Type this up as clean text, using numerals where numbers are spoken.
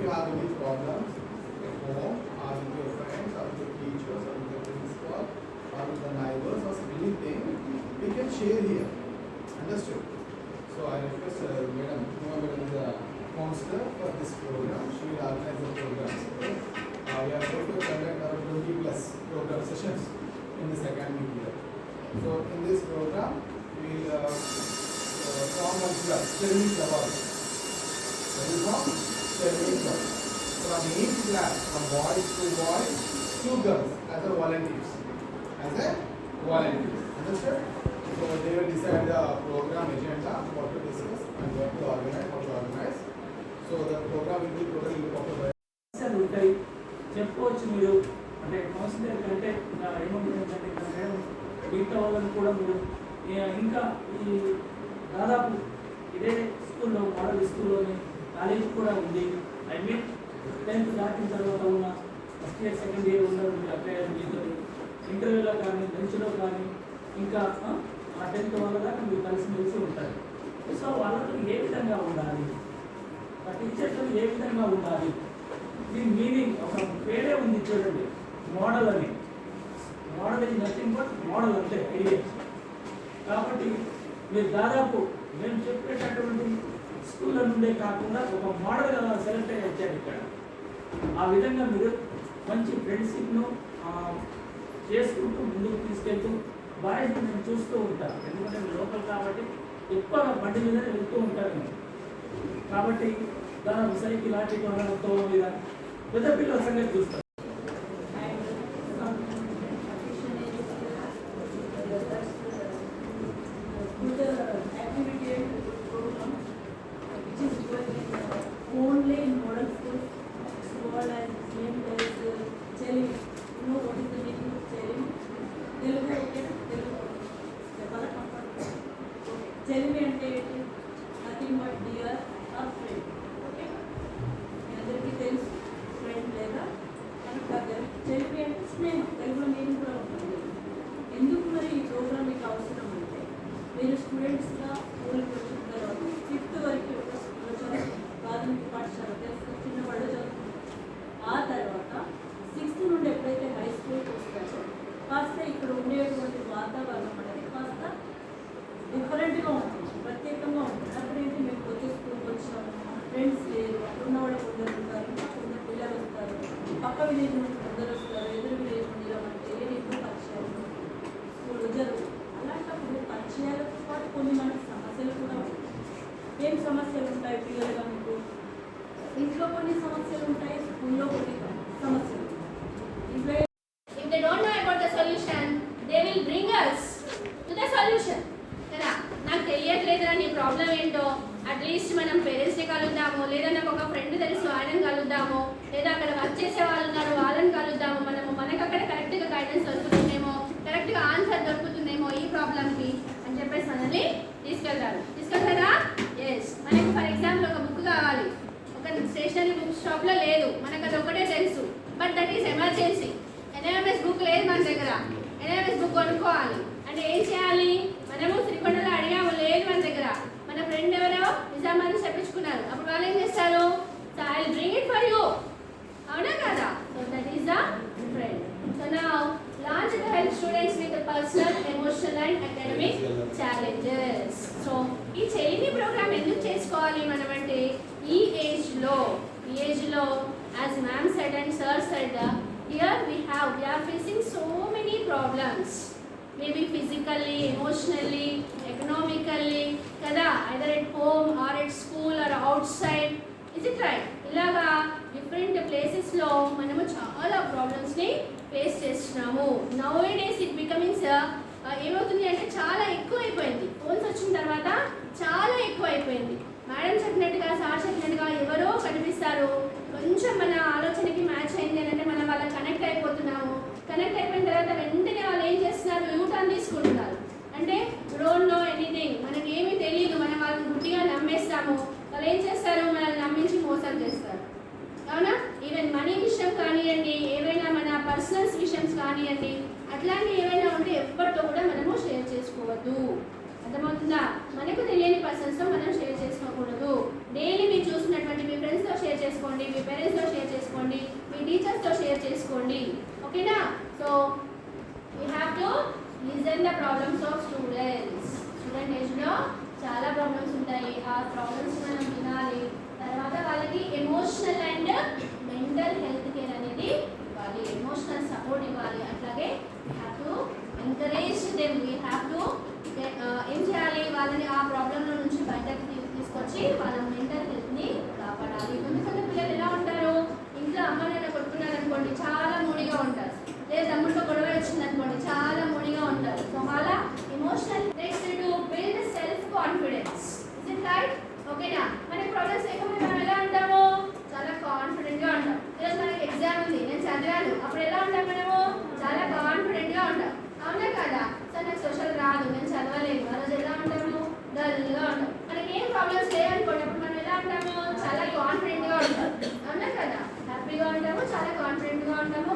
you have any problems at home, or with your friends, or with your teachers, or with your principal, or with the neighbors, or anything, we can share here. Understood? So I request Madam, whoever is a counselor for this program, she will organize the programs. Okay? We are going to conduct around 20 plus program sessions in this academic year. So in this program, we will form one club, Sterling Club. That is from Sterling Club. From each class, from boys to boys, 2 girls as a volunteers. Understood? So they will decide the program agenda, what to discuss, and what to organize. So the program will be totally covered by. చెప్పవచ్చు మీరు అంటే councillor కంటే ఏమంటుందంటే madam మిగతా వాళ్ళని కూడా మీరు ఇంకా ఈ దాదాపు ఇదే స్కూల్లో మోడల్ స్కూల్లోని కాలేజ్ కూడా ఉంది. ఐ మీన్ 10th దాటిన తర్వాత ఉన్న ఫస్ట్ ఇయర్ సెకండ్ ఇయర్ ఉన్నారు మీరు అప్లై అయ్యారు. ఇంటర్వ్యూలో కానీ బెంచ్లో కానీ ఇంకా ఆ 10th వాళ్ళ దాకా మీరు కలిసిమెలిసి ఉంటారు. సో వాళ్ళతో ఏ విధంగా ఉండాలి, ఆ టీచర్తో ఏ విధంగా ఉండాలి, దీని మీనింగ్ ఒక పేరే ఉంది చూడండి, మోడల్ అని. మోడల్ ఇది నథింగ్ బట్ మోడల్ అంటే ఐడియా. కాబట్టి మీరు దాదాపు మేము చెప్పేటటువంటి స్కూళ్ళ నుండే కాకుండా ఒక మోడల్గా సెలెక్ట్ అయ్యి వచ్చారు ఇక్కడ. ఆ విధంగా మీరు మంచి ఫ్రెండ్షిప్ను చేసుకుంటూ ముందుకు తీసుకెళ్తూ బాయ్స్ నేను చూస్తూ ఉంటాను. ఎందుకంటే మీరు లోకల్ కాబట్టి ఎక్కువగా బండి మీద వెళ్తూ ఉంటారు. కాబట్టి దాదాపు సైకిల్ ఆటి కొనడంతో మీద పెద్ద పిల్లల సంగతి చూస్తారు. Only in model school, school as name as Chelimi. You know what is the meaning of Chelimi? Telugu okay? Telugu. Chepala comfort. Okay. Chelimi ante nothing but dear or friend. Okay. Andariki telusu friend ledha another. Chelimi ante sneham. Telugu meaning kuda untundi. Enduku mari ee program meeku avasaram ante meeru students ga school ki vachin tarvata 5th varaku oka school lo chadavu ప్రాథమిక పాఠశాల తెలుసు చిన్నవాడు చదువుకుంటారు. ఆ తర్వాత 6th నుండి ఎప్పుడైతే high స్కూల్కి వస్తారో కాస్త ఇక్కడ ఉండేటువంటి వాతావరణం అనేది కాస్త డిఫరెంట్గా ఉంటుంది, ప్రత్యేకంగా ఉంటుంది. అప్పుడేంటి మేము కొత్త స్కూల్కి వచ్చాము, ఫ్రెండ్స్ లేరు, అక్కడ ఉన్న వాళ్ళు కొందరు ఉంటారు, కొందరు పిల్లలు వస్తారు, పక్క విలేజ్ నుండి కొందరు వస్తారు, ఎదురు విలేజ్ నుండి అంటే ఎక్కువ పరిచయాలు స్కూల్ జరుగు. అలాంటప్పుడు పరిచయాలతో పాటు కొన్ని మనకి సమస్యలు కూడా ఉంటాయి. ఏం సమస్యలు ఉంటాయి పిల్లలుగా మీకు? ఇంట్లో కొన్ని సమస్యలు ఉంటాయి, స్కూల్లో కొన్ని సమస్యలు ఉంటాయి. ఇంట్లో if they don't know about the solution they will bring us to the solution కదా. నాకు తెలియట్లేదురా నీ ప్రాబ్లం ఏంటో, అట్లీస్ట్ మనం పేరెంట్స్ ని కలుద్దాము, లేదా నాకు ఒక ఫ్రెండ్ తెలుసు ఆయనని కలుద్దాము, లేదా అక్కడ వర్క్ చేసే వాళ్ళు ఉన్నారు వాళ్ళని కలుద్దాము, మనకు అక్కడ కరెక్ట్గా గైడెన్స్ దొరుకుతుందేమో, కరెక్ట్గా ఆన్సర్ దొరుకుతుందేమో ఈ ప్రాబ్లంకి అని చెప్పేసి మనల్ని తీసుకెళ్తారా? ఎస్. మనకు ఫర్ ఎగ్జాంపుల్ ఒక బుక్ కావాలి, ఒక స్టేషనరీ బుక్ షాప్లో లేదు, మనకు అది ఒకటే తెలుసు, but that is emergency. NMS book లేదు మన దగ్గర, ఎన్ఎంఎస్ బుక్ కొనుక్కోవాలి అంటే ఏం చేయాలి? మనము శ్రీకొండలో అడిగాము, లేదు మన దగ్గర. మన ఫ్రెండ్ ఎవరో నిజామాబాద్ చెప్పించుకున్నారు, అప్పుడు వాళ్ళు ఏం చేస్తారు? So I will bring it for you, అవునా కదా? So that is the friend. So now launch to help students with the personal, emotional and academic challenges. So ఈ చెలిమి ప్రోగ్రామ్ ఎందుకు చేసుకోవాలి మనం అంటే ఈ ఏజ్ లో as ma'am said and sir said, here we are facing so many problems, maybe physically, emotionally, economically kada, either at home or at school or outside. Is it right? ఇలాగా different ప్లేసెస్లో మనము చాలా ప్రాబ్లమ్స్ని face చేస్తున్నాము. Now days it becomings ఏమవుతుంది అంటే చాలా ఎక్కువైపోయింది. ఫోన్స్ వచ్చిన తర్వాత చాలా ఎక్కువైపోయింది. మేడం చెప్పినట్టుగా, సార్ చెప్పినట్టుగా ఎవరో కనిపిస్తారు, కొంచెం మన ఆలోచనకి మ్యాచ్ అయింది అంటే మనం వాళ్ళకి కనెక్ట్ అయిపోతున్నాము. కనెక్ట్ అయిపోయిన తర్వాత వెంటనే వాళ్ళు ఏం చేస్తున్నారు? యూటర్న్ తీసుకుంటున్నారు. అంటే డోంట్ నో ఎనీథింగ్, మనకి ఏమీ తెలియదు, మనం వాళ్ళని గుడ్డిగా నమ్మేస్తాము. వాళ్ళు ఏం చేస్తారు? మనల్ని నమ్మించి మోసం చేస్తారు, అవునా? ఈవెన్ మనీ విషయం కానివ్వండి, ఏవైనా మన పర్సనల్స్ విషయమ్స్ కానివ్వండి, అట్లాంటివి ఏవైనా ఉంటే ఎవరితో కూడా మనము షేర్ చేసుకోవద్దు. అర్థమవుతుందా? మనకు తెలియని పర్సన్స్తో మనం షేర్ చేసుకోకూడదు. డైలీ మీరు చూసినటువంటి మీ ఫ్రెండ్స్తో షేర్ చేసుకోండి, మీ పేరెంట్స్తో షేర్ చేసుకోండి, మీ టీచర్స్తో షేర్ చేసుకోండి. ఓకేనా? So we have to listen the problems of students. Student ఏజ్లో చాలా ప్రాబ్లమ్స్ ఉంటాయి. ఆ ప్రాబ్లమ్స్ మనం వినాలి. తర్వాత వాళ్ళకి emotional and mental health care అనేది ఇవ్వాలి, ఎమోషనల్ సపోర్ట్ ఇవ్వాలి. అట్లాగే we have to encourage them. We have to ఏం చేయాలి, వాళ్ళని ఆ ప్రాబ్లంలో నుంచి బయటకు తీసుకొచ్చి వాళ్ళ మెంటల్ హెల్త్ని కాపాడాలి. కొంతమంది పిల్లలు ఎలా ఉంటారు, ఇంట్లో అమ్మ నాన్న కొట్టుకున్నారు అనుకోండి చాలా మూడిగా ఉంటారు, లేదా తమ్ముడితో గొడవ వచ్చింది అనుకోండి చాలా మూడిగా ఉంటారు. సో వాళ్ళ emotional next to build self confidence. Is it right? ఓకేనా? మనకి ప్రాబ్లమ్స్ లేకపోతే మనం ఎలా ఉంటాము, చాలా కాన్ఫిడెంట్గా ఉంటాం. ఈరోజు మనకి ఎగ్జామ్ ఉంది, నేను చదివాను, అప్పుడు ఎలా ఉంటాం మనము, చాలా కాన్ఫిడెంట్గా ఉంటాం. అవునా కదా? సార్ నాకు సోషల్ రాదు, నేను చదవలేదు, ఆ రోజు ఎలా ఉంటాము, డల్గా ఉంటాం. మనకి ఏం ప్రాబ్లమ్స్ లేవనుకోండి, అప్పుడు మనం ఎలా ఉంటాము, చాలా కాన్ఫిడెంట్గా ఉంటాం. అవునా కదా? హ్యాపీగా ఉంటాము, చాలా కాన్ఫిడెంట్గా ఉంటాము,